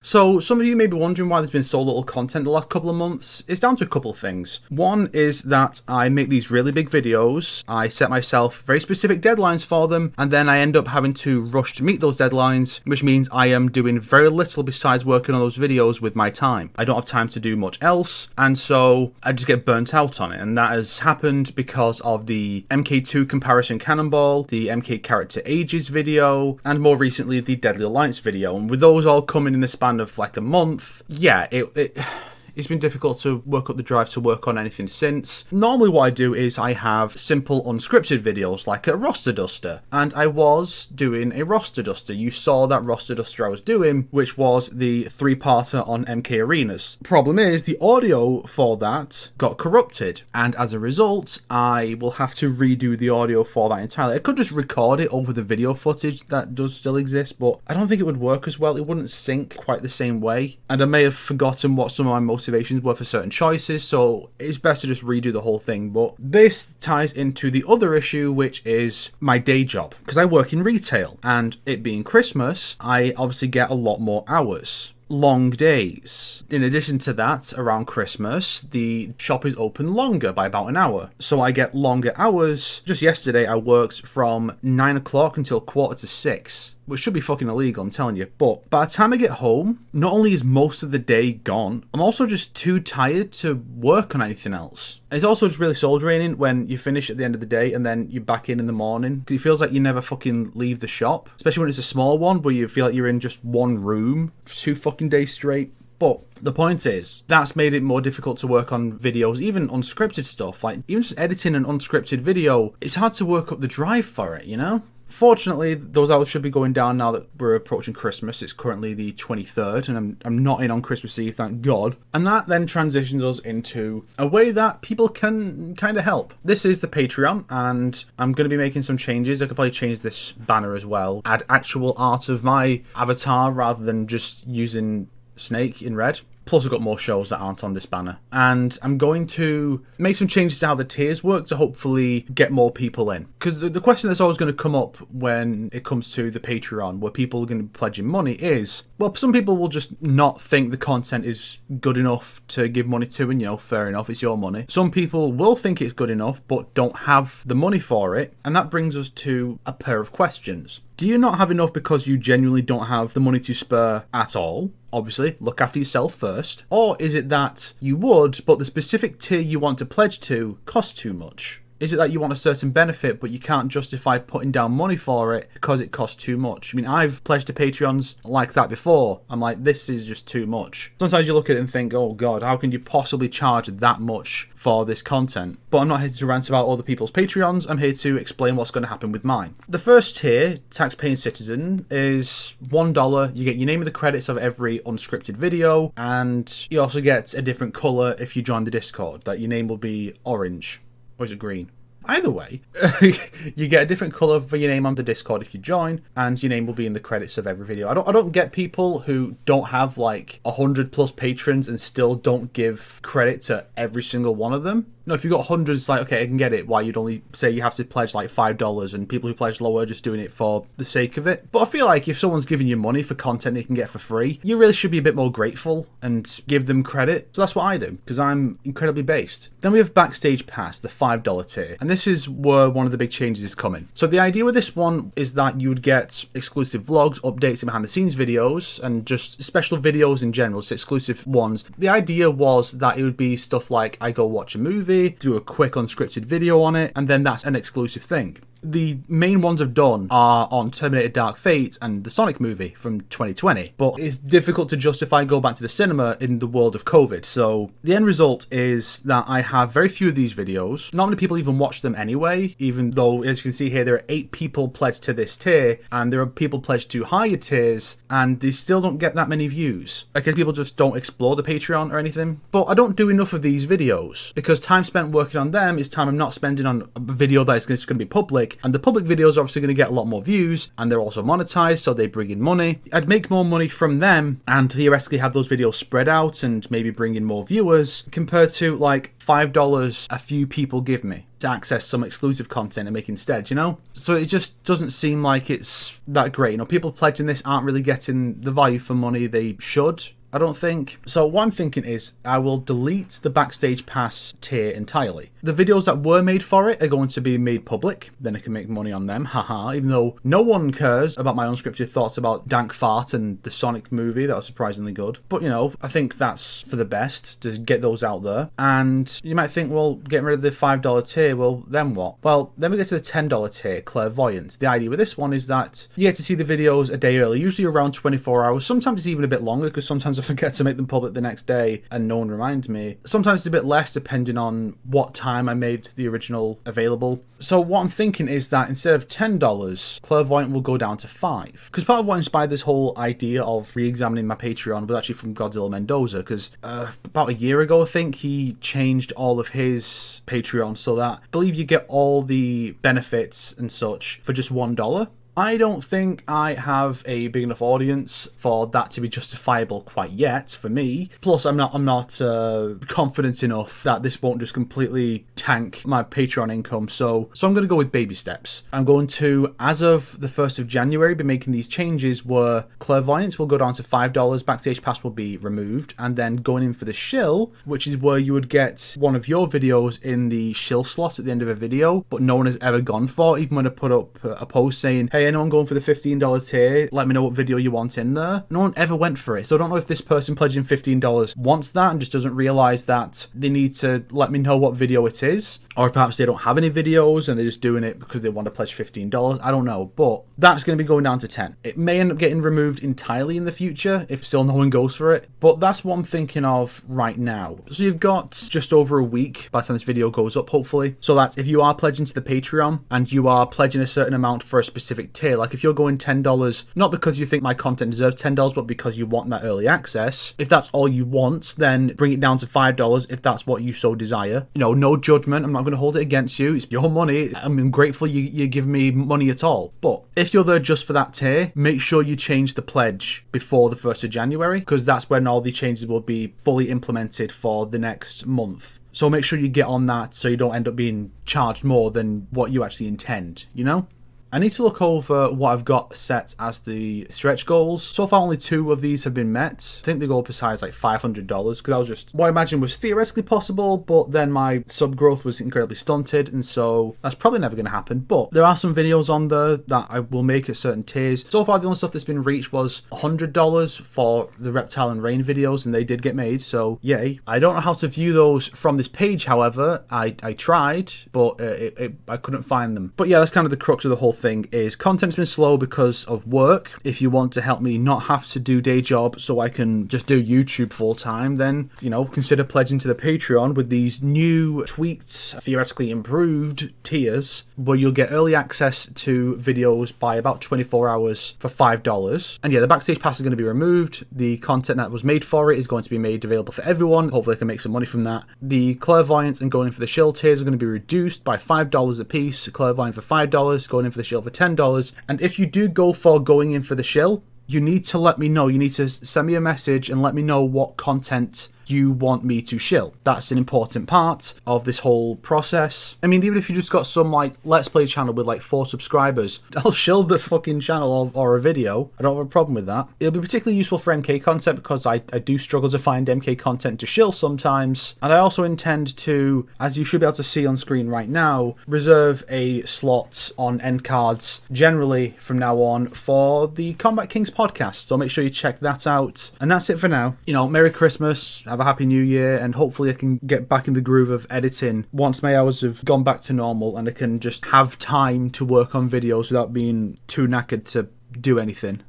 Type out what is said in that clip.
So some of you may be wondering why there's been so little content the last couple of months. It's down to a couple of things. One is that I make these really big videos, I set myself very specific deadlines for them, and then I end up having to rush to meet those deadlines, which means I am doing very little besides working on those videos with my time. I don't have time to do much else, and so I just get burnt out on it, and that has happened because of the MK2 comparison cannonball, the MK character ages video, and more recently the Deadly Alliance video. And with those all coming in the span of like a month, yeah, it's been difficult to work up the drive to work on anything since. Normally what I do is I have simple unscripted videos like a roster duster, and I was doing a roster duster. You saw that roster duster I was doing, which was the 3-parter on MK Arenas. Problem is, the audio for that got corrupted, and as a result, I will have to redo the audio for that entirely. I could just record it over the video footage that does still exist, but I don't think it would work as well. It wouldn't sync quite the same way, and I may have forgotten what some of my motivations were for certain choices, so it's best to just redo the whole thing. But this ties into the other issue, which is my day job, because I work in retail, and it being Christmas, I obviously get a lot more hours. Long days. In addition to that, around Christmas, the shop is open longer by about an hour. So I get longer hours. Just yesterday, I worked from 9 o'clock until 5:45. Which should be fucking illegal, I'm telling you. But by the time I get home, not only is most of the day gone, I'm also just too tired to work on anything else. It's also just really soul draining when you finish at the end of the day and then you're back in the morning. Because it feels like you never fucking leave the shop. Especially when it's a small one where you feel like you're in just one room for 2 fucking days straight. But the point is, that's made it more difficult to work on videos, even unscripted stuff. Like, even just editing an unscripted video, it's hard to work up the drive for it, you know? Fortunately, those hours should be going down now that we're approaching Christmas. It's currently the 23rd, and I'm not in on Christmas Eve, thank God. And that then transitions us into a way that people can kind of help. This is the Patreon, and I'm going to be making some changes. I could probably change this banner as well. Add actual art of my avatar rather than just using Snake in red. Plus, I've got more shows that aren't on this banner. And I'm going to make some changes to how the tiers work to hopefully get more people in. Because the question that's always going to come up when it comes to the Patreon, where people are going to be pledging money, is, well, some people will just not think the content is good enough to give money to, and, you know, fair enough, it's your money. Some people will think it's good enough, but don't have the money for it. And that brings us to a pair of questions. Do you not have enough because you genuinely don't have the money to spare at all? Obviously, look after yourself first. Or is it that you would, but the specific tier you want to pledge to costs too much? Is it that you want a certain benefit, but you can't justify putting down money for it because it costs too much? I mean, I've pledged to Patreons like that before. I'm like, this is just too much. Sometimes you look at it and think, oh God, how can you possibly charge that much for this content? But I'm not here to rant about other people's Patreons. I'm here to explain what's going to happen with mine. The first tier, tax-paying citizen, is $1. You get your name of the credits of every unscripted video, and you also get a different colour if you join the Discord. That your name will be orange. Or is it green? Either way, you get a different colour for your name on the Discord if you join, and your name will be in the credits of every video. I don't get people who don't have like 100+ patrons and still don't give credit to every single one of them. No, if you've got hundreds, like, okay, I can get it. Why you'd only say you have to pledge like $5, and people who pledge lower are just doing it for the sake of it. But I feel like if someone's giving you money for content they can get for free, you really should be a bit more grateful and give them credit. So that's what I do, because I'm incredibly based. Then we have Backstage Pass, the $5 tier. And this is where one of the big changes is coming. So the idea with this one is that you would get exclusive vlogs, updates, and behind the scenes videos, and just special videos in general, so exclusive ones. The idea was that it would be stuff like I go watch a movie, do a quick unscripted video on it, and then that's an exclusive thing. The main ones I've done are on Terminator Dark Fate and the Sonic movie from 2020, but it's difficult to justify going back to the cinema in the world of COVID. So the end result is that I have very few of these videos. Not many people even watch them anyway, even though, as you can see here, there are 8 people pledged to this tier, and there are people pledged to higher tiers, and they still don't get that many views. I guess people just don't explore the Patreon or anything. But I don't do enough of these videos, because time spent working on them is time I'm not spending on a video that is just going to be public public, and the public videos are obviously going to get a lot more views, and they're also monetized, so they bring in money. I'd make more money from them and theoretically have those videos spread out and maybe bring in more viewers compared to like $5 a few people give me to access some exclusive content and make instead, you know? So it just doesn't seem like it's that great. You know, people pledging this aren't really getting the value for money they should, I don't think. So what I'm thinking is I will delete the Backstage Pass tier entirely. The videos that were made for it are going to be made public, then I can make money on them, haha, even though no one cares about my unscripted thoughts about Dank Fart and the Sonic movie. That was surprisingly good. But, you know, I think that's for the best to get those out there. And you might think, well, getting rid of the $5 tier, well, then what? Well, then we get to the $10 tier, Clairvoyant. The idea with this one is that you get to see the videos a day early, usually around 24 hours. Sometimes it's even a bit longer because sometimes I forget to make them public the next day and no one reminds me. Sometimes it's a bit less depending on what time I made the original available. So what I'm thinking is that instead of $10, Clairvoyant will go down to $5. Because part of what inspired this whole idea of re-examining my Patreon was actually from Godzilla Mendoza, because about a year ago I think he changed all of his Patreon so that I believe you get all the benefits and such for just $1. I don't think I have a big enough audience for that to be justifiable quite yet for me. Plus, I'm not confident enough that this won't just completely tank my Patreon income. So I'm going to go with baby steps. I'm going to, as of the 1st of January, be making these changes where Clairvoyance will go down to $5, Backstage Pass will be removed, and then going in for the shill, which is where you would get one of your videos in the shill slot at the end of a video, but no one has ever gone for. Even when I put up a post saying, hey, anyone going for the $15 tier, let me know what video you want in there. No one ever went for it. So I don't know if this person pledging $15 wants that and just doesn't realize that they need to let me know what video it is. Or perhaps they don't have any videos and they're just doing it because they want to pledge $15. I don't know. But that's going to be going down to 10. It may end up getting removed entirely in the future if still no one goes for it. But that's what I'm thinking of right now. So you've got just over a week by the time this video goes up, hopefully. So that if you are pledging to the Patreon and you are pledging a certain amount for a specific tier, like if you're going $10, not because you think my content deserves $10, but because you want that early access, if that's all you want, then bring it down to $5 if that's what you so desire. You know, no judgment. I'm not going to hold it against you. It's your money. I'm grateful you give me money at all. But if you're there just for that tier, make sure you change the pledge before the 1st of January, because that's when all the changes will be fully implemented for the next month. So make sure you get on that so you don't end up being charged more than what you actually intend, you know? I need to look over what I've got set as the stretch goals. So far, only 2 of these have been met. I think the goal per side is like $500, because that was just what I imagined was theoretically possible, but then my sub growth was incredibly stunted, and so that's probably never going to happen. But there are some videos on there that I will make at certain tiers. So far, the only stuff that's been reached was $100 for the Reptile and Rain videos, and they did get made, so yay. I don't know how to view those from this page, however. I tried, but I couldn't find them. But yeah, that's kind of the crux of the whole thing, is content's been slow because of work. If you want to help me not have to do day job so I can just do YouTube full time, then, you know, consider pledging to the Patreon with these new tweaked, theoretically improved tiers where you'll get early access to videos by about 24 hours for $5. And yeah, the Backstage Pass is going to be removed. The content that was made for it is going to be made available for everyone. Hopefully I can make some money from that. The Clairvoyance and going in for the shill tiers are going to be reduced by $5 a piece. Clairvoyant for $5, going in for the shill for $10. And if you do go for going in for the shill, you need to let me know. You need to send me a message and let me know what content you want me to shill. That's an important part of this whole process. I mean, even if you just got some like Let's Play channel with like 4 subscribers, I'll shill the fucking channel or a video. I don't have a problem with that. It'll be particularly useful for MK content because I do struggle to find MK content to shill sometimes. And I also intend to, as you should be able to see on screen right now, reserve a slot on end cards generally from now on for the Combat Kings podcast. So make sure you check that out. And that's it for now. You know, Merry Christmas. Have a happy new year, and hopefully I can get back in the groove of editing once my hours have gone back to normal and I can just have time to work on videos without being too knackered to do anything.